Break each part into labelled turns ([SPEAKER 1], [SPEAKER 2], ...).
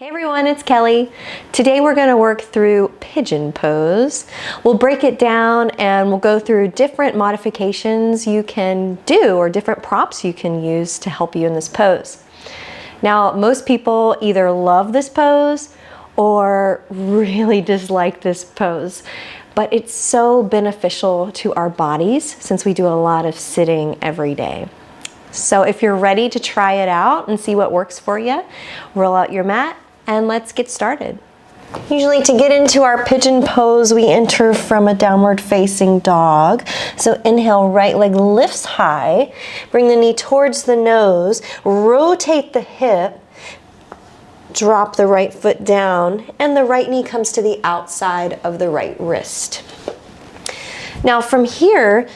[SPEAKER 1] Hey everyone, it's Kelly. Today we're going to work through pigeon pose. We'll break it down and we'll go through different modifications you can do or different props you can use to help you in this pose. Now, most people either love this pose or really dislike this pose, but it's so beneficial to our bodies since we do a lot of sitting every day. So if you're ready to try it out and see what works for you, roll out your mat and let's get started. Usually to get into our pigeon pose, we enter from a downward facing dog. So inhale, right leg lifts high, bring the knee towards the nose, rotate the hip, drop the right foot down, and the right knee comes to the outside of the right wrist. Now from here,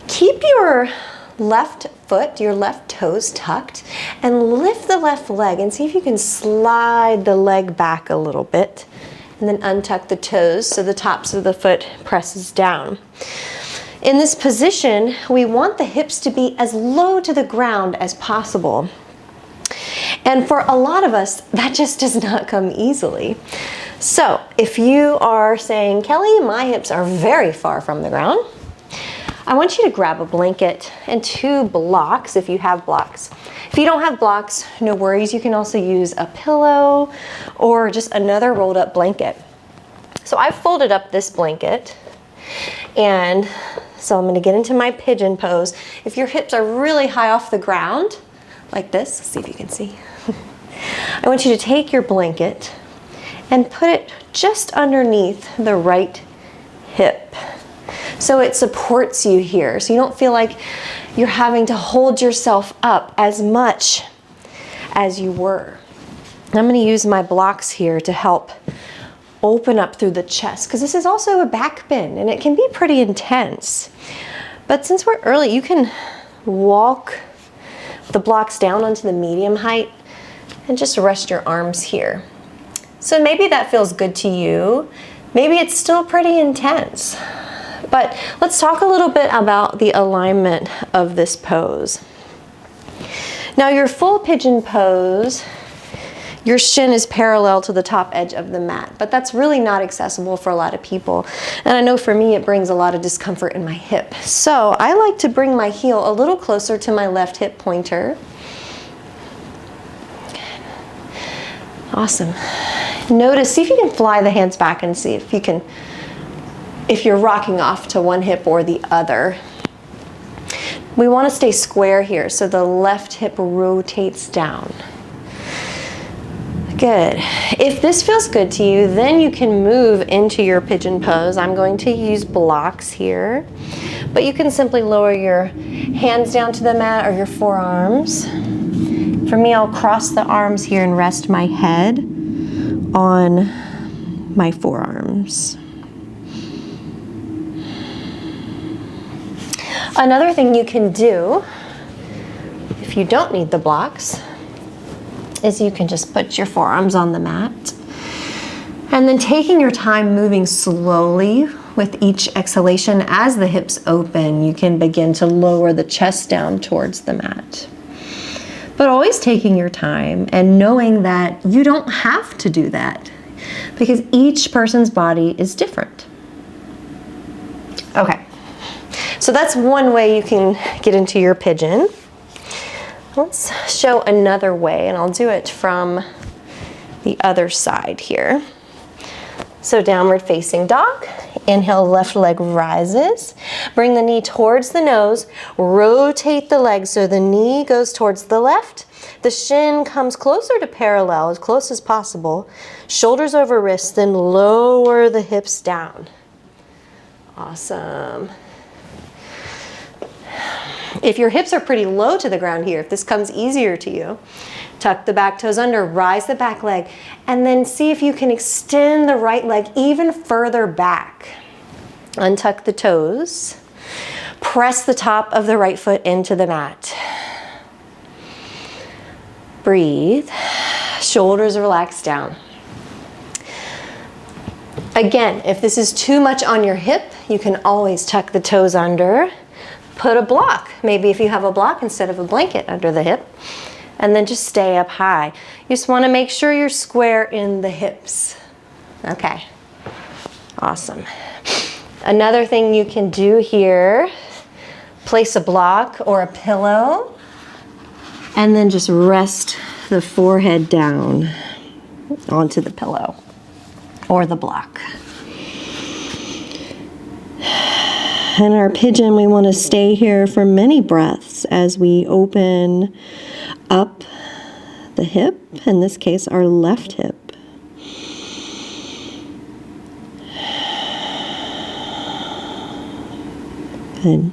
[SPEAKER 1] keep your left foot, your left toes tucked, and lift the left leg and see if you can slide the leg back a little bit, and then untuck the toes so the tops of the foot presses down. In this position, we want the hips to be as low to the ground as possible. And for a lot of us, that just does not come easily. So if you are saying, Kelly, my hips are very far from the ground, I want you to grab a blanket and 2 blocks if you have blocks. If you don't have blocks, no worries. You can also use a pillow or just another rolled up blanket. So I've folded up this blanket, and so I'm going to get into my pigeon pose. If your hips are really high off the ground, like this, let's see if you can see. I want you to take your blanket and put it just underneath the right hip, so it supports you here, so you don't feel like you're having to hold yourself up as much as you were. I'm going to use my blocks here to help open up through the chest, because this is also a back bend and it can be pretty intense. But since we're early, you can walk the blocks down onto the medium height and just rest your arms here. So maybe that feels good to you. Maybe it's still pretty intense. But let's talk a little bit about the alignment of this pose. Now, your full pigeon pose, your shin is parallel to the top edge of the mat, but that's really not accessible for a lot of people. And I know for me, it brings a lot of discomfort in my hip. So I like to bring my heel a little closer to my left hip pointer. Awesome. Notice, see if you can fly the hands back and see if you can, if you're rocking off to one hip or the other. We want to stay square here, so the left hip rotates down. Good. If this feels good to you, then you can move into your pigeon pose. I'm going to use blocks here, but you can simply lower your hands down to the mat or your forearms. For me, I'll cross the arms here and rest my head on my forearms. Another thing you can do, if you don't need the blocks, is you can just put your forearms on the mat. And then taking your time moving slowly with each exhalation as the hips open, you can begin to lower the chest down towards the mat. But always taking your time and knowing that you don't have to do that, because each person's body is different. Okay. So that's one way you can get into your pigeon. Let's show another way, and I'll do it from the other side here. So downward facing dog. Inhale, left leg rises. Bring the knee towards the nose. Rotate the leg so the knee goes towards the left. The shin comes closer to parallel, as close as possible. Shoulders over wrists, then lower the hips down. Awesome. If your hips are pretty low to the ground here, if this comes easier to you, tuck the back toes under, rise the back leg, and then see if you can extend the right leg even further back. Untuck the toes. Press the top of the right foot into the mat. Breathe. Shoulders relax down. Again, if this is too much on your hip, you can always tuck the toes under. Put a block, maybe if you have a block instead of a blanket under the hip, and then just stay up high. You just want to make sure you're square in the hips. Okay, awesome. Another thing you can do here, place a block or a pillow, and then just rest the forehead down onto the pillow or the block. In our pigeon, we want to stay here for many breaths as we open up the hip, in this case, our left hip. Good.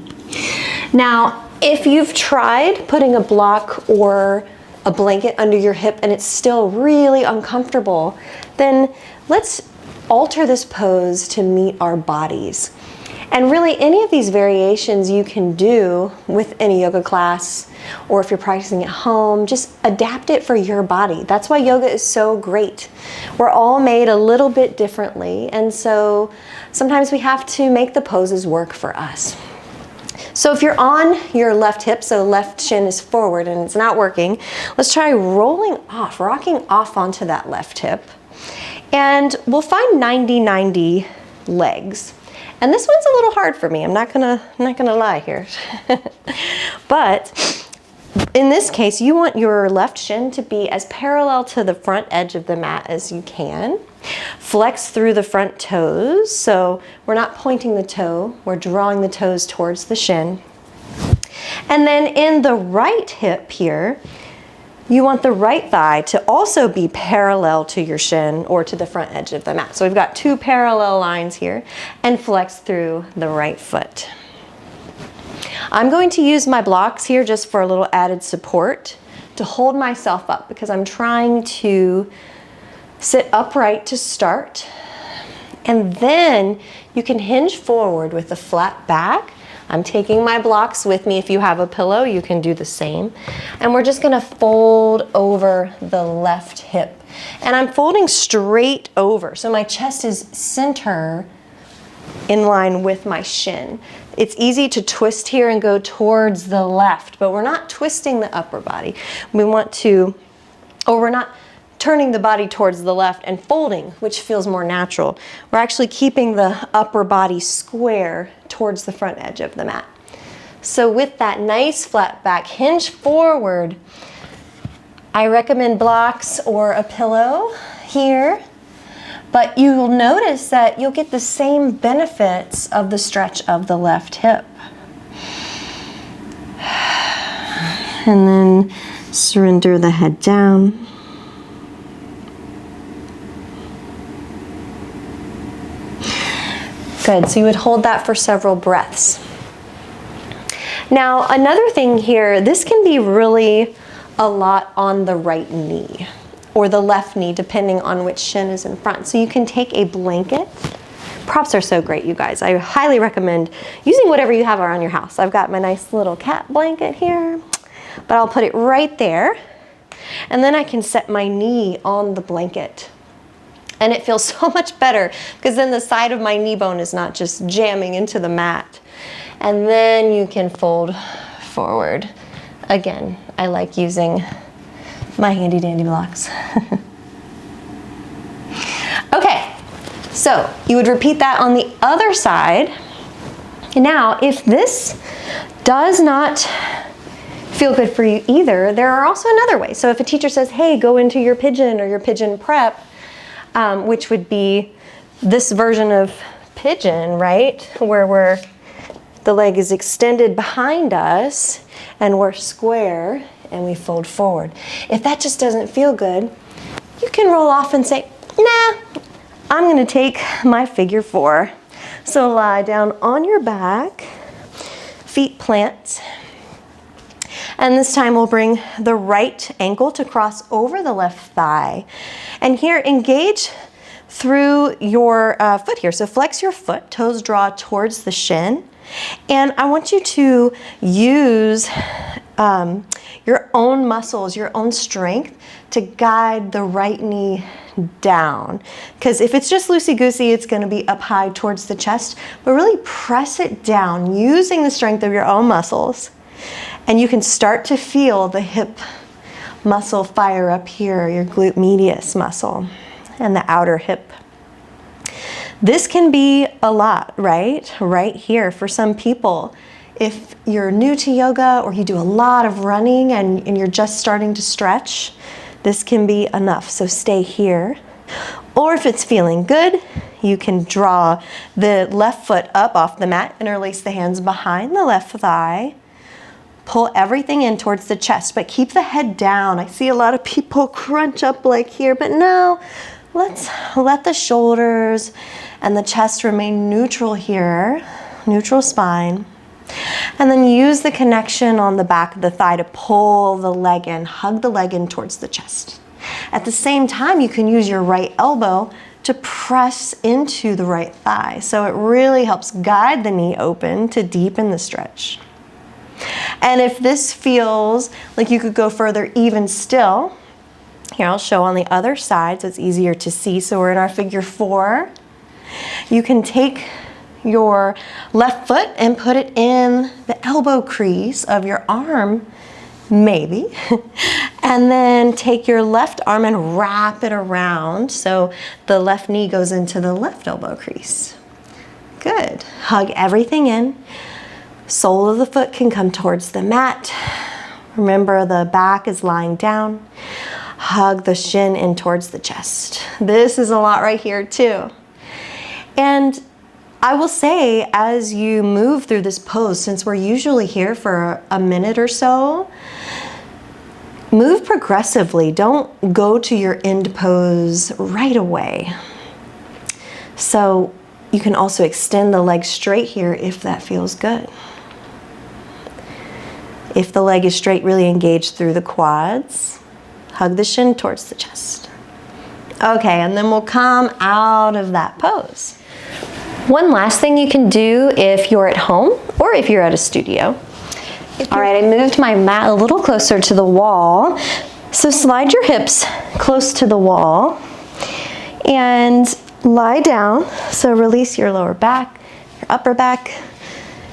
[SPEAKER 1] Now, if you've tried putting a block or a blanket under your hip and it's still really uncomfortable, then let's alter this pose to meet our bodies. And really, any of these variations you can do with any yoga class, or if you're practicing at home, just adapt it for your body. That's why yoga is so great. We're all made a little bit differently, and so sometimes we have to make the poses work for us. So if you're on your left hip, so left shin is forward and it's not working, let's try rolling off, rocking off onto that left hip. And we'll find 90-90 legs. And this one's a little hard for me. I'm not gonna lie here. But in this case, you want your left shin to be as parallel to the front edge of the mat as you can. Flex through the front toes. So we're not pointing the toe, we're drawing the toes towards the shin. And then in the right hip here, you want the right thigh to also be parallel to your shin or to the front edge of the mat. So we've got two parallel lines here, and flex through the right foot. I'm going to use my blocks here just for a little added support to hold myself up, because I'm trying to sit upright to start. And then you can hinge forward with a flat back. I'm taking my blocks with me. If you have a pillow, you can do the same. And we're just gonna fold over the left hip. And I'm folding straight over, so my chest is center in line with my shin. It's easy to twist here and go towards the left, but we're not twisting the upper body. We want to, or we're not turning the body towards the left and folding, which feels more natural. We're actually keeping the upper body square towards the front edge of the mat. So with that nice flat back, hinge forward. I recommend blocks or a pillow here, but you'll notice that you'll get the same benefits of the stretch of the left hip. And then surrender the head down. Good, so you would hold that for several breaths. Now, another thing here, this can be really a lot on the right knee or the left knee, depending on which shin is in front. So you can take a blanket. Props are so great, you guys. I highly recommend using whatever you have around your house. I've got my nice little cat blanket here, but I'll put it right there. And then I can set my knee on the blanket. And it feels so much better because then the side of my knee bone is not just jamming into the mat. And then you can fold forward. Again, I like using my handy dandy blocks. Okay, so you would repeat that on the other side. Now, if this does not feel good for you either, there are also another way. So if a teacher says, hey, go into your pigeon or your pigeon prep, which would be this version of pigeon, right? Where the leg is extended behind us and we're square and we fold forward. If that just doesn't feel good, you can roll off and say, nah, I'm gonna take my figure 4. So lie down on your back, feet plant. And this time we'll bring the right ankle to cross over the left thigh. And here, engage through your foot here. So flex your foot, toes draw towards the shin. And I want you to use your own muscles, your own strength to guide the right knee down. Because if it's just loosey-goosey, it's gonna be up high towards the chest, but really press it down using the strength of your own muscles. And you can start to feel the hip muscle fire up here, your glute medius muscle and the outer hip. This can be a lot, right? Right here for some people. If you're new to yoga or you do a lot of running and you're just starting to stretch, this can be enough. So stay here. Or if it's feeling good, you can draw the left foot up off the mat, interlace the hands behind the left thigh, pull everything in towards the chest, but keep the head down. I see a lot of people crunch up like here, but no, let's let the shoulders and the chest remain neutral here, neutral spine. And then use the connection on the back of the thigh to pull the leg in, hug the leg in towards the chest. At the same time, you can use your right elbow to press into the right thigh. So it really helps guide the knee open to deepen the stretch. And if this feels like you could go further even still, here I'll show on the other side so it's easier to see. So we're in our figure 4. You can take your left foot and put it in the elbow crease of your arm, maybe. And then take your left arm and wrap it around so the left knee goes into the left elbow crease. Good. Hug everything in. Sole of the foot can come towards the mat. Remember, the back is lying down. Hug the shin in towards the chest. This is a lot right here too. And I will say, as you move through this pose, since we're usually here for a minute or so, move progressively. Don't go to your end pose right away. So you can also extend the leg straight here if that feels good. If the leg is straight, really engage through the quads. Hug the shin towards the chest. Okay, and then we'll come out of that pose. One last thing you can do if you're at home or if you're at a studio. All right, I moved my mat a little closer to the wall. So slide your hips close to the wall and lie down. So release your lower back, your upper back,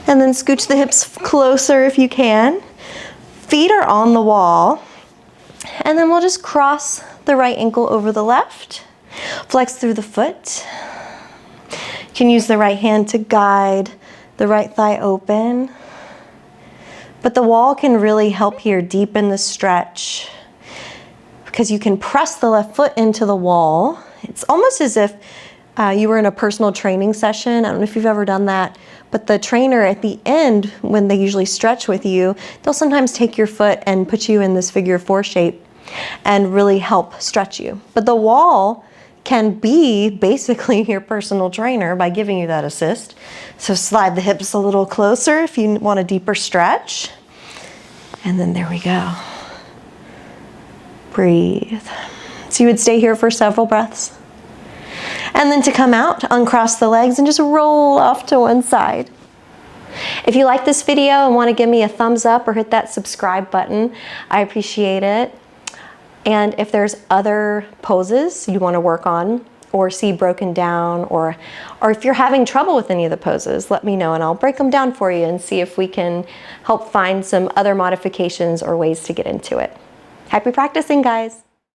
[SPEAKER 1] and then scooch the hips closer if you can. Feet are on the wall. And then we'll just cross the right ankle over the left. Flex through the foot. You can use the right hand to guide the right thigh open. But the wall can really help here deepen the stretch because you can press the left foot into the wall. It's almost as if you were in a personal training session. I don't know if you've ever done that, but the trainer at the end, when they usually stretch with you, they'll sometimes take your foot and put you in this figure 4 shape and really help stretch you. But the wall can be basically your personal trainer by giving you that assist. So slide the hips a little closer if you want a deeper stretch. And then there we go. Breathe. So you would stay here for several breaths. And then to come out, uncross the legs and just roll off to one side. If you like this video and want to give me a thumbs up or hit that subscribe button, I appreciate it. And if there's other poses you want to work on or see broken down, or if you're having trouble with any of the poses, let me know and I'll break them down for you and see if we can help find some other modifications or ways to get into it. Happy practicing, guys.